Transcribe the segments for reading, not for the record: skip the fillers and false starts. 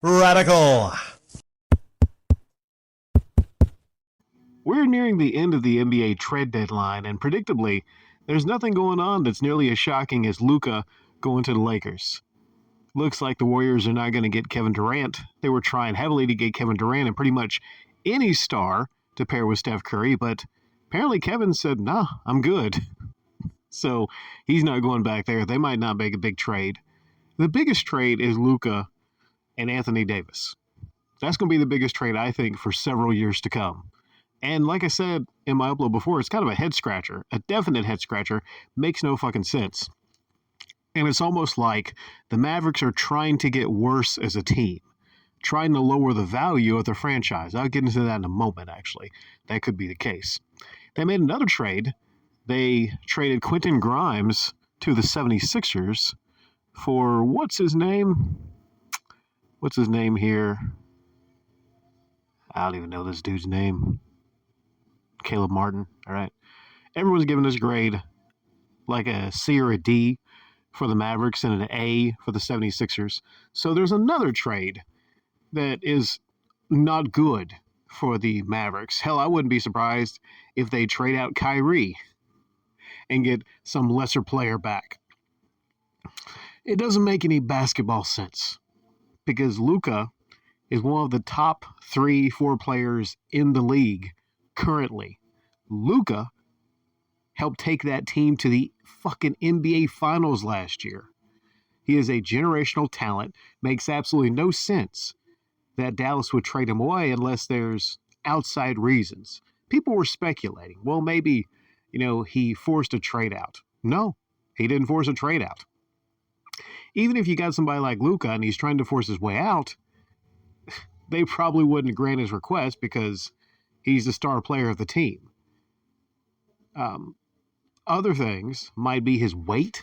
Radical. We're nearing the end of the NBA trade deadline, and predictably, there's nothing going on that's nearly as shocking as Luka going to the Lakers. Looks like the Warriors are not going to get Kevin Durant. They were trying heavily to get Kevin Durant and pretty much any star to pair with Steph Curry, but apparently Kevin said, nah, I'm good. So he's not going back there. They might not make a big trade. The biggest trade is Luka and Anthony Davis. That's going to be the biggest trade, I think, for several years to come. And like I said in my upload before, it's kind of a head scratcher, a definite head scratcher. Makes no fucking sense. And it's almost like the Mavericks are trying to get worse as a team, trying to lower the value of their franchise. I'll get into that in a moment, actually. That could be the case. They made another trade. They traded Quentin Grimes to the 76ers for what's his name? What's his name here? I don't even know this dude's name. Caleb Martin, all right? Everyone's giving this grade like a C or a D for the Mavericks and an A for the 76ers. So there's another trade that is not good for the Mavericks. Hell, I wouldn't be surprised if they trade out Kyrie and get some lesser player back. It doesn't make any basketball sense because Luka is one of the top 3-4 players in the league currently. Luka helped take that team to the fucking NBA Finals last year. He is a generational talent. Makes absolutely no sense that Dallas would trade him away unless there's outside reasons. People were speculating. Well, maybe, he forced a trade out. No, he didn't force a trade out. Even if you got somebody like Luka and he's trying to force his way out, they probably wouldn't grant his request because he's the star player of the team. Other things might be his weight.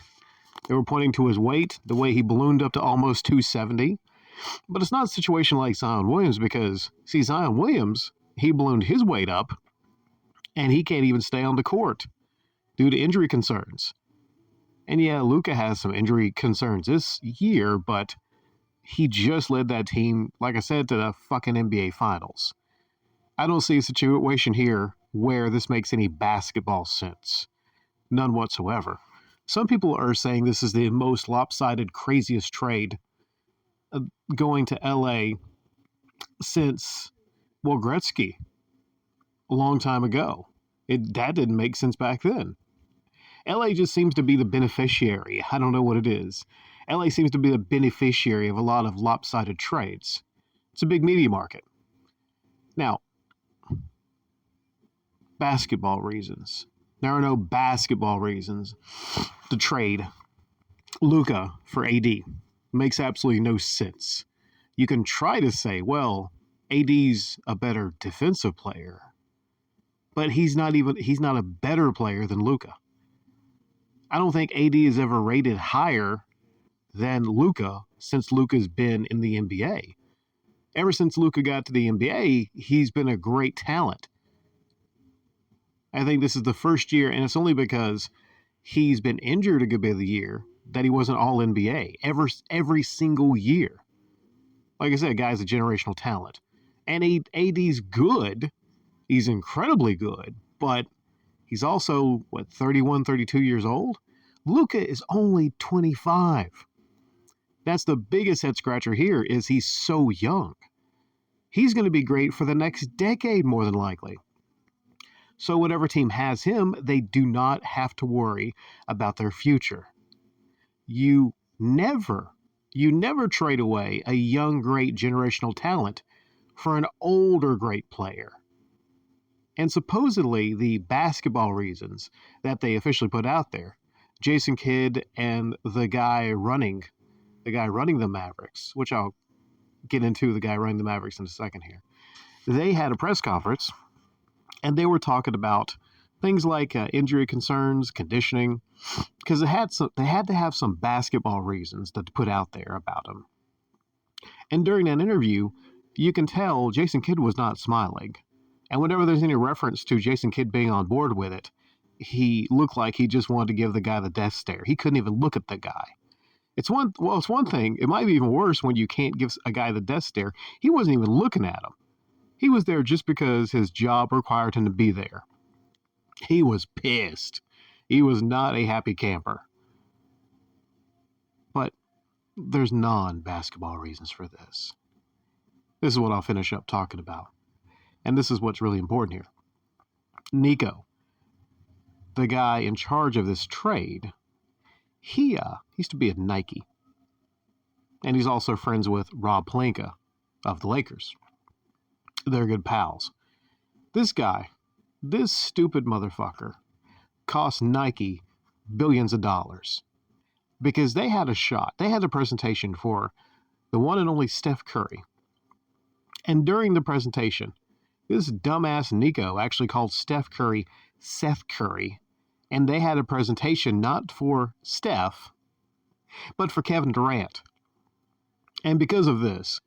They were pointing to his weight, the way he ballooned up to almost 270. But it's not a situation like Zion Williams because, see, Zion Williams, he ballooned his weight up and he can't even stay on the court due to injury concerns. And yeah, Luka has some injury concerns this year, but he just led that team, like I said, to the fucking NBA Finals. I don't see a situation here where this makes any basketball sense. None whatsoever. Some people are saying this is the most lopsided, craziest trade going to LA since, Gretzky, a long time ago. That didn't make sense back then. LA just seems to be the beneficiary. I don't know what it is. LA seems to be the beneficiary of a lot of lopsided trades. It's a big media market. Now, basketball reasons. There are no basketball reasons to trade Luka for AD. Makes absolutely no sense. You can try to say, well, AD's a better defensive player, but he's not a better player than Luka. I don't think AD is ever rated higher than Luka since Luka's been in the NBA. Ever since Luka got to the NBA, he's been a great talent. I think this is the first year, and it's only because he's been injured a good bit of the year that he wasn't all NBA every single year. Like I said, guy's a generational talent. And AD's good. He's incredibly good, but he's also, 31, 32 years old? Luka is only 25. That's the biggest head scratcher here is he's so young. He's going to be great for the next decade, more than likely. So whatever team has him, they do not have to worry about their future. You never trade away a young, great generational talent for an older, great player. And supposedly the basketball reasons that they officially put out there, Jason Kidd and the guy running the Mavericks, which I'll get into the guy running the Mavericks in a second here. They had a press conference and they were talking about things like injury concerns, conditioning, because they had to have some basketball reasons to put out there about him. And during that interview, you can tell Jason Kidd was not smiling. And whenever there's any reference to Jason Kidd being on board with it, he looked like he just wanted to give the guy the death stare. He couldn't even look at the guy. It's one thing. It might be even worse when you can't give a guy the death stare. He wasn't even looking at him. He was there just because his job required him to be there. He was pissed. He was not a happy camper. But there's non-basketball reasons for this. This is what I'll finish up talking about. And this is what's really important here. Nico, the guy in charge of this trade, he used to be at Nike. And he's also friends with Rob Pelinka of the Lakers. They're good pals. This guy, this stupid motherfucker, cost Nike billions of dollars because they had a shot. They had a presentation for the one and only Steph Curry. And during the presentation, this dumbass Nico actually called Steph Curry Seth Curry. And they had a presentation not for Steph, but for Kevin Durant. And because of this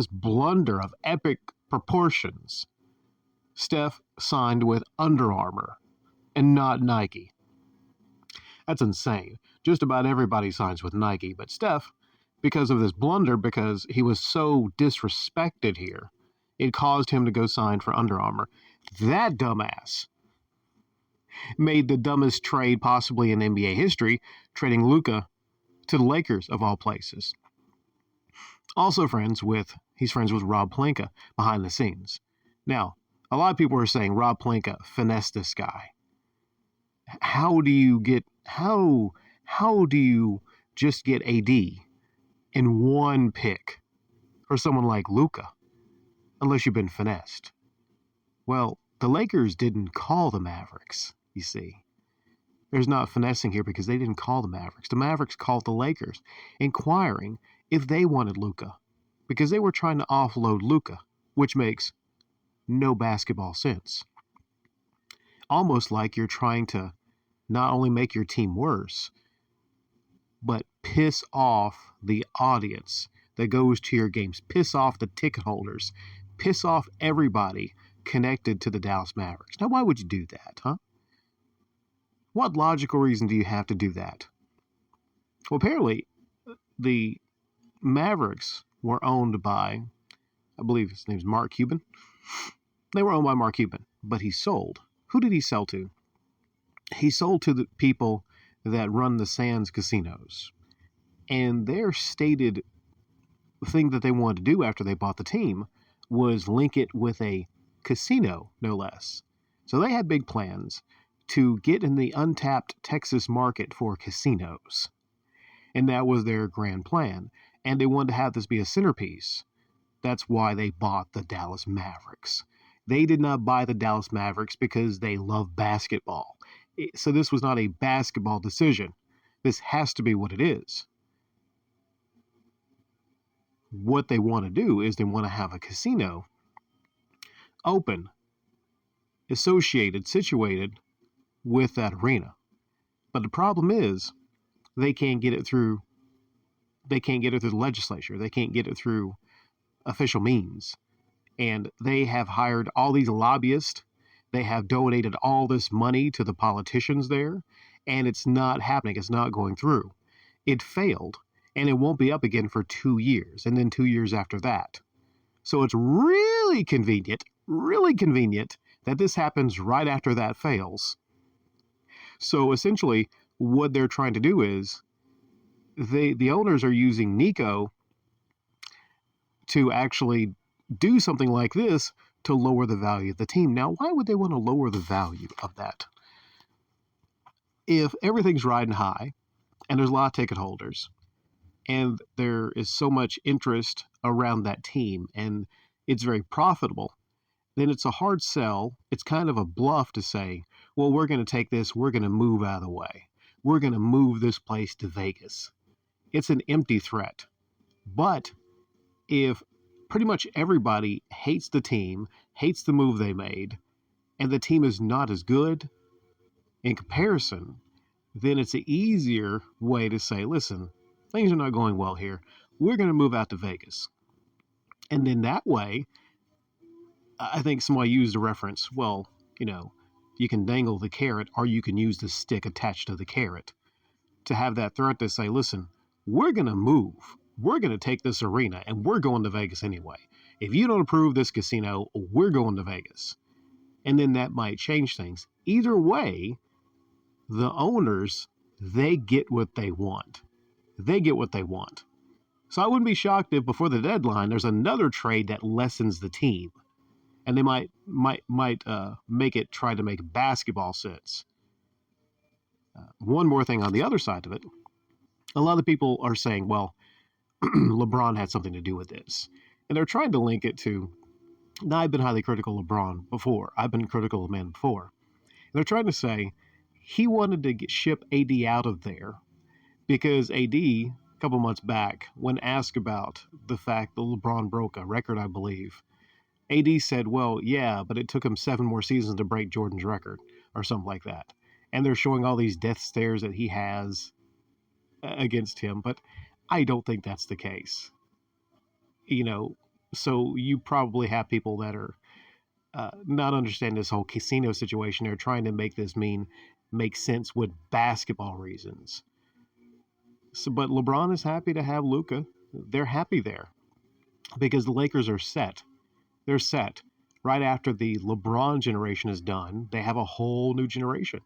blunder of epic proportions, Steph signed with Under Armour and not Nike. That's insane. Just about everybody signs with Nike, but Steph, because of this blunder, because he was so disrespected here, it caused him to go sign for Under Armour. That dumbass made the dumbest trade possibly in NBA history, trading Luka to the Lakers of all places. Also he's friends with Rob Pelinka behind the scenes. Now, a lot of people are saying Rob Pelinka finessed this guy. How do you just get AD in one pick for someone like Luka unless you've been finessed? Well, the Lakers didn't call the Mavericks, you see. There's not finessing here because they didn't call the Mavericks. The Mavericks called the Lakers, inquiring if they wanted Luka, because they were trying to offload Luka, which makes no basketball sense. Almost like you're trying to not only make your team worse, but piss off the audience that goes to your games, piss off the ticket holders, piss off everybody connected to the Dallas Mavericks. Now, why would you do that, huh? What logical reason do you have to do that? Well, apparently, the Mavericks were owned by, I believe his name's Mark Cuban. They were owned by Mark Cuban, but he sold. Who did he sell to? He sold to the people that run the Sands casinos. And their stated thing that they wanted to do after they bought the team was link it with a casino, no less. So they had big plans to get in the untapped Texas market for casinos. And that was their grand plan. And they wanted to have this be a centerpiece. That's why they bought the Dallas Mavericks. They did not buy the Dallas Mavericks because they love basketball. So this was not a basketball decision. This has to be what it is. What they want to do is they want to have a casino open, situated with that arena. But the problem is they can't get it through the legislature. They can't get it through official means. And they have hired all these lobbyists. They have donated all this money to the politicians there, and it's not happening. It's not going through. It failed, and it won't be up again for 2 years, and then 2 years after that. So it's really convenient that this happens right after that fails. So essentially, what they're trying to do is the owners are using Nico to actually do something like this to lower the value of the team. Now, why would they want to lower the value of that? If everything's riding high and there's a lot of ticket holders and there is so much interest around that team and it's very profitable, then it's a hard sell. It's kind of a bluff to say, well, we're going to take this, we're going to move out of the way. We're going to move this place to Vegas. It's an empty threat. But if pretty much everybody hates the team, hates the move they made, and the team is not as good in comparison, then it's an easier way to say, listen, things are not going well here. We're going to move out to Vegas. And then that way, I think somebody used a reference, well, you can dangle the carrot or you can use the stick attached to the carrot to have that threat to say, listen, we're going to move. We're going to take this arena and we're going to Vegas anyway. If you don't approve this casino, we're going to Vegas. And then that might change things. Either way, the owners, they get what they want. They get what they want. So I wouldn't be shocked if before the deadline there's another trade that lessens the team, and they might make it try to make basketball sense. One more thing on the other side of it, a lot of people are saying, well, LeBron had something to do with this, and they're trying to link it to. Now I've been highly critical of LeBron before. I've been critical of man before. And they're trying to say he wanted to ship AD out of there because AD, a couple months back, when asked about the fact that LeBron broke a record, I believe, AD said, well, yeah, but it took him 7 more seasons to break Jordan's record or something like that. And they're showing all these death stares that he has against him, but I don't think that's the case. So you probably have people that are not understand this whole casino situation. They're trying to make this make sense with basketball reasons. So, but LeBron is happy to have Luka. They're happy there because the Lakers are set. They're set. Right after the LeBron generation is done, they have a whole new generation.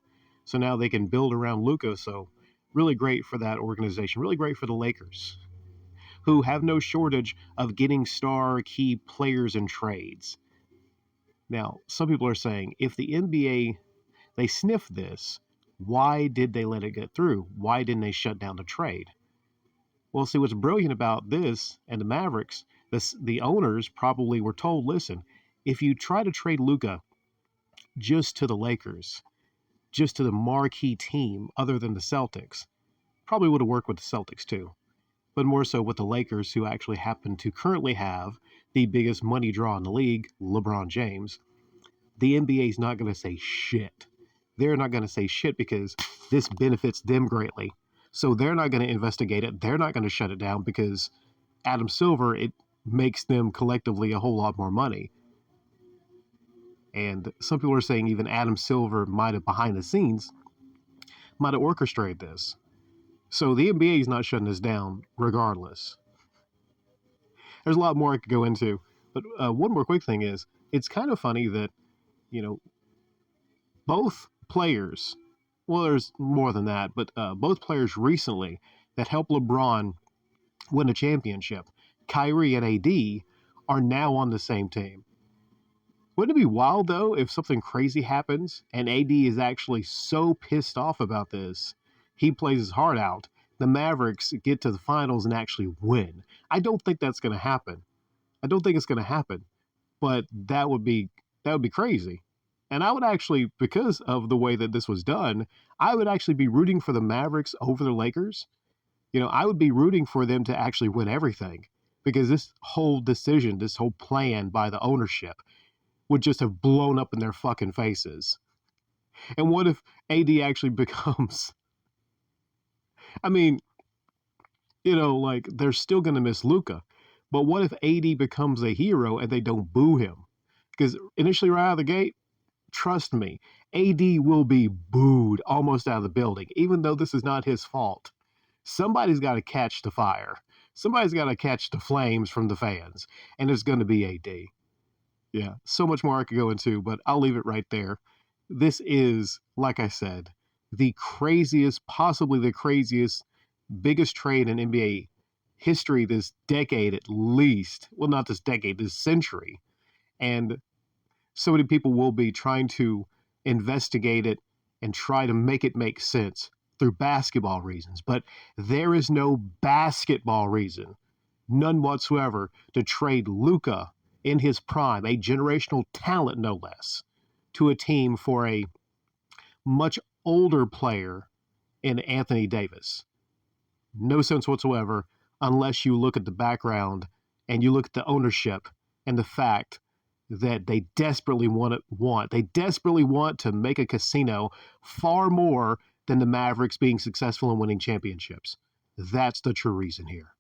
So now they can build around Luka. So really great for that organization. Really great for the Lakers, who have no shortage of getting star key players in trades. Now, some people are saying if the NBA, they sniffed this, why did they let it get through? Why didn't they shut down the trade? Well, see, what's brilliant about this and the Mavericks, the owners probably were told, listen, if you try to trade Luka just to the Lakers, just to the marquee team other than the Celtics, probably would have worked with the Celtics too, but more so with the Lakers, who actually happen to currently have the biggest money draw in the league, LeBron James. The NBA is not going to say shit. They're not going to say shit because this benefits them greatly. So they're not going to investigate it. They're not going to shut it down because Adam Silver, it makes them collectively a whole lot more money. And some people are saying even Adam Silver might have, behind the scenes, might have orchestrated this. So the NBA is not shutting this down regardless. There's a lot more I could go into. But one more quick thing is, it's kind of funny that, both players, well, there's more than that, but both players recently that helped LeBron win a championship, Kyrie and AD, are now on the same team. Wouldn't it be wild, though, if something crazy happens and AD is actually so pissed off about this, he plays his heart out, the Mavericks get to the finals and actually win? I don't think that's going to happen. I don't think it's going to happen, but that would be crazy. And I would actually, because of the way that this was done, I would actually be rooting for the Mavericks over the Lakers. I would be rooting for them to actually win everything because this whole decision, this whole plan by the ownership would just have blown up in their fucking faces. And what if AD actually becomes, I mean, they're still going to miss Luka. But what if AD becomes a hero and they don't boo him? Because initially, right out of the gate, trust me, AD will be booed almost out of the building, even though this is not his fault. Somebody's got to catch the fire. Somebody's got to catch the flames from the fans, and it's going to be AD. Yeah, so much more I could go into, but I'll leave it right there. This is, like I said, the craziest, possibly the craziest, biggest trade in NBA history this decade at least. Well, not this decade, this century. And so many people will be trying to investigate it and try to make it make sense through basketball reasons. But there is no basketball reason, none whatsoever, to trade Luka in his prime, a generational talent no less, to a team for a much older player in Anthony Davis. No sense whatsoever unless you look at the background and you look at the ownership and the fact that they desperately want to make a casino far more than the Mavericks being successful in winning championships. That's the true reason here.